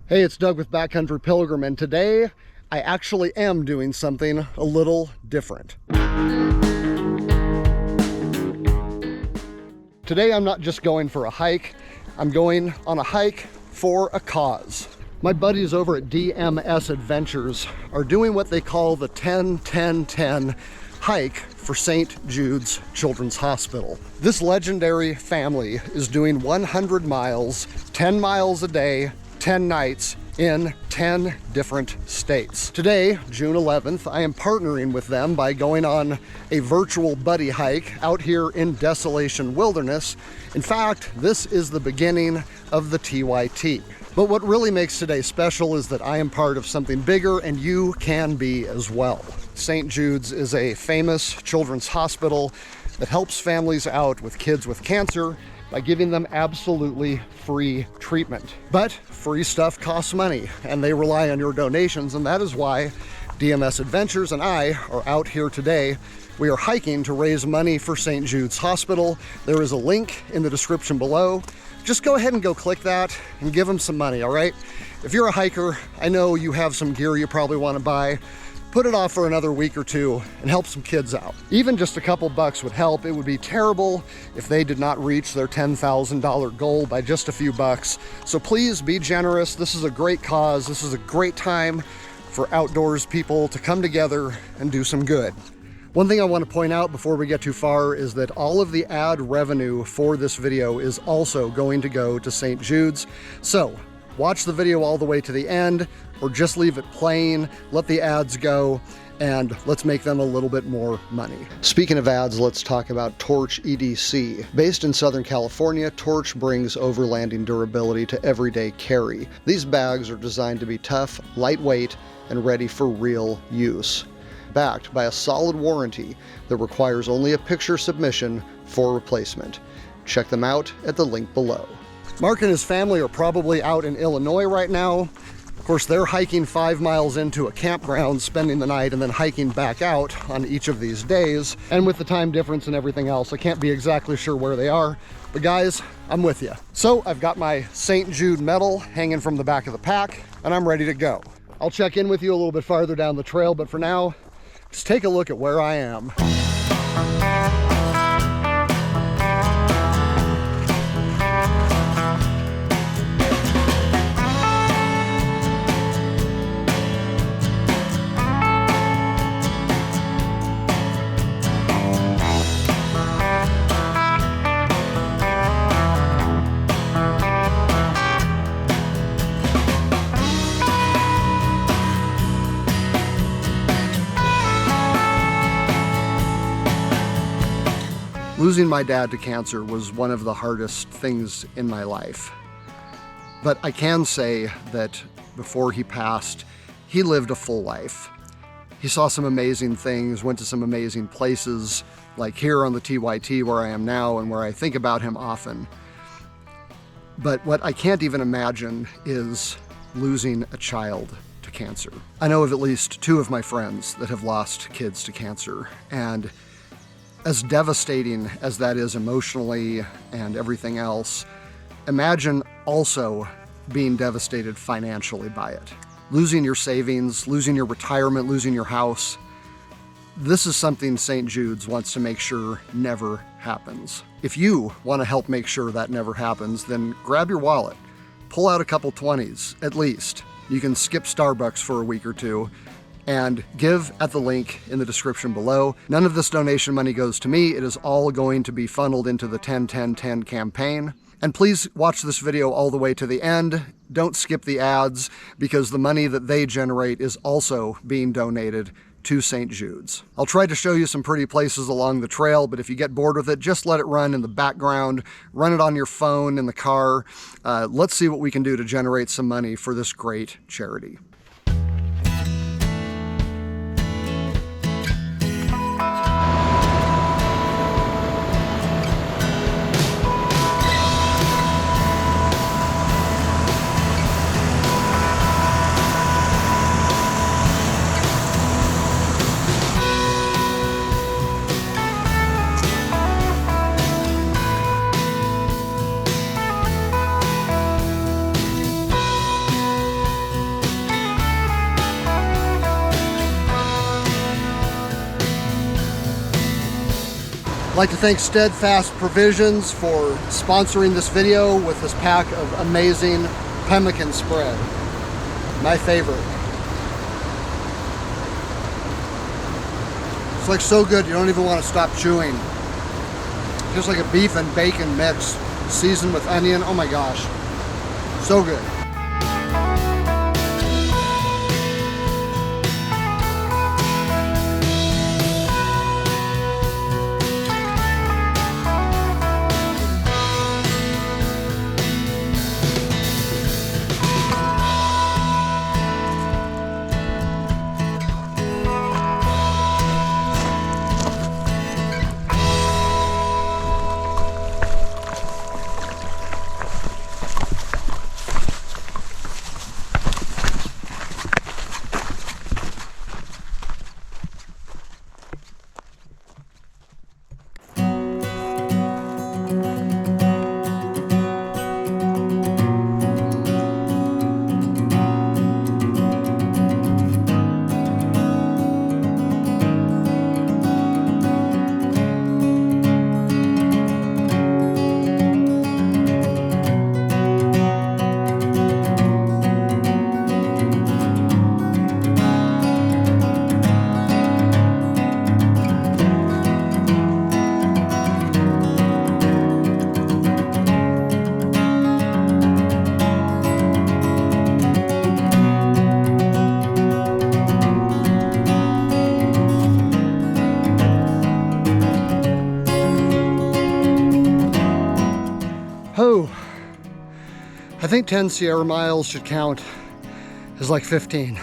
Hey, it's Doug with Backcountry Pilgrim, and today I actually am doing something a little different. Today I'm not just going for a hike, I'm going on a hike for a cause. My buddies over at DMS Adventures are doing what they call the 10-10-10 hike for St. Jude's Children's Hospital. This legendary family is doing 100 miles, 10 miles a day, 10 nights in 10 different states. Today, June 11th, I am partnering with them by going on a virtual buddy hike out here in Desolation Wilderness. In fact, this is the beginning of the TYT. But what really makes today special is that I am part of something bigger, and you can be as well. St. Jude's is a famous children's hospital that helps families out with kids with cancer by giving them absolutely free treatment. But free stuff costs money, and they rely on your donations, and that is why DMS Adventures and I are out here today. We are hiking to raise money for St. Jude's Hospital. There is a link in the description below. Just go ahead and go click that and give them some money, all right? If you're a hiker, I know you have some gear you probably want to buy. Put it off for another week or two and help some kids out. Even just a couple bucks would help. It would be terrible if they did not reach their $10,000 goal by just a few bucks. So please be generous. This is a great cause. This is a great time for outdoors people to come together and do some good. One thing I want to point out before we get too far is that all of the ad revenue for this video is also going to go to St. Jude's. So watch the video all the way to the end, or just leave it playing, let the ads go, and let's make them a little bit more money. Speaking of ads, let's talk about Torch EDC. Based in Southern California, Torch brings overlanding durability to everyday carry. These bags are designed to be tough, lightweight, and ready for real use. Backed by a solid warranty that requires only a picture submission for replacement. Check them out at the link below. Mark and his family are probably out in Illinois right now. Of course, they're hiking 5 miles into a campground, spending the night, and then hiking back out on each of these days. And with the time difference and everything else, I can't be exactly sure where they are. But guys, I'm with you. So I've got my St. Jude medal hanging from the back of the pack, and I'm ready to go. I'll check in with you a little bit farther down the trail, but for now, just take a look at where I am. Losing my dad to cancer was one of the hardest things in my life. But I can say that before he passed, he lived a full life. He saw some amazing things, went to some amazing places, like here on the TYT where I am now and where I think about him often. But what I can't even imagine is losing a child to cancer. I know of at least 2 of my friends that have lost kids to cancer, and as devastating as that is emotionally and everything else, imagine also being devastated financially by it. Losing your savings, losing your retirement, losing your house. This is something St. Jude's wants to make sure never happens. If you want to help make sure that never happens, then grab your wallet, pull out a couple 20s at least. You can skip Starbucks for a week or two, and give at the link in the description below. None of this donation money goes to me. It is all going to be funneled into the 10-10-10 campaign. And please watch this video all the way to the end. Don't skip the ads, because the money that they generate is also being donated to St. Jude's. I'll try to show you some pretty places along the trail, but if you get bored with it, just let it run in the background, run it on your phone in the car. Let's see what we can do to generate some money for this great charity. I'd like to thank Steadfast Provisions for sponsoring this video with this pack of amazing pemmican spread. My favorite. It's like so good you don't even want to stop chewing. Just like a beef and bacon mix, seasoned with onion. Oh my gosh, so good. Oh, I think 10 Sierra miles should count as like 15.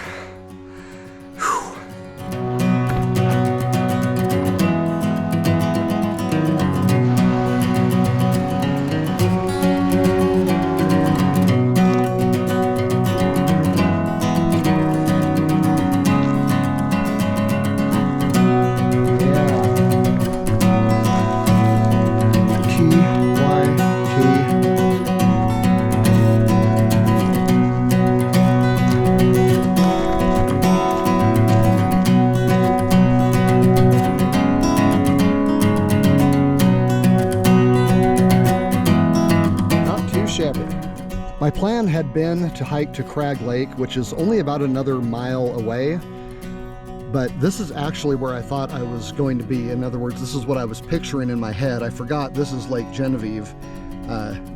My plan had been to hike to Crag Lake, which is only about another mile away, but this is actually where I thought I was going to be. In other words, this is what I was picturing in my head. I forgot this is Lake Genevieve,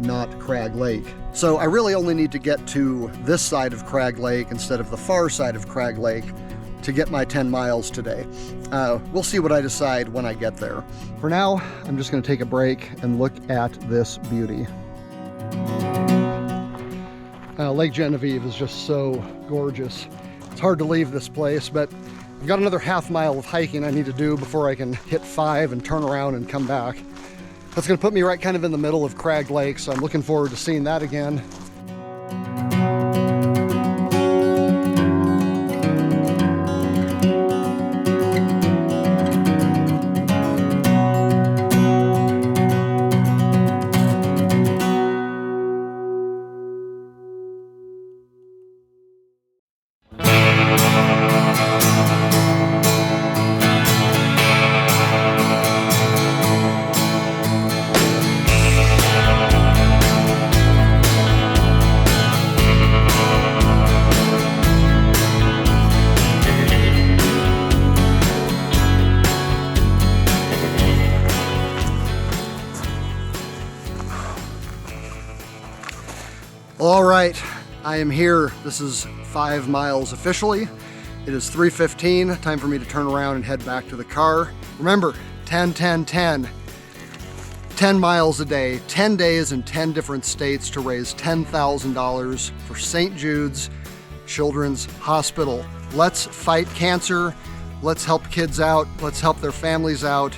not Crag Lake. So I really only need to get to this side of Crag Lake instead of the far side of Crag Lake to get my 10 miles today. We'll see what I decide when I get there. For now, I'm just going to take a break and look at this beauty. Lake Genevieve is just so gorgeous. It's hard to leave this place, but I've got another half mile of hiking I need to do before I can hit 5 and turn around and come back. That's going to put me right kind of in the middle of Crag Lake, so I'm looking forward to seeing that again. All right, I am here. This is 5 miles officially. It is 3:15, time for me to turn around and head back to the car. Remember, 10, 10, 10. 10 miles a day, 10 days in 10 different states to raise $10,000 for St. Jude's Children's Hospital. Let's fight cancer. Let's help kids out. Let's help their families out.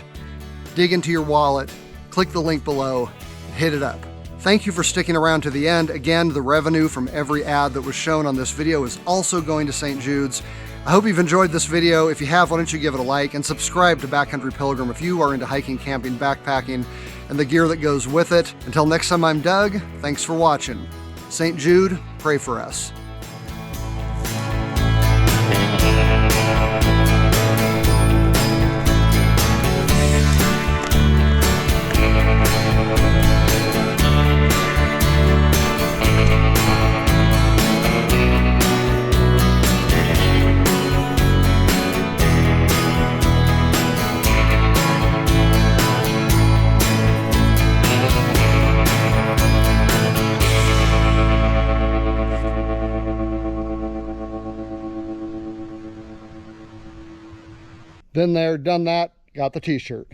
Dig into your wallet, click the link below, and hit it up. Thank you for sticking around to the end. Again, the revenue from every ad that was shown on this video is also going to St. Jude's. I hope you've enjoyed this video. If you have, why don't you give it a like and subscribe to Backcountry Pilgrim if you are into hiking, camping, backpacking, and the gear that goes with it. Until next time, I'm Doug. Thanks for watching. St. Jude, pray for us. Been there, done that, got the t-shirt.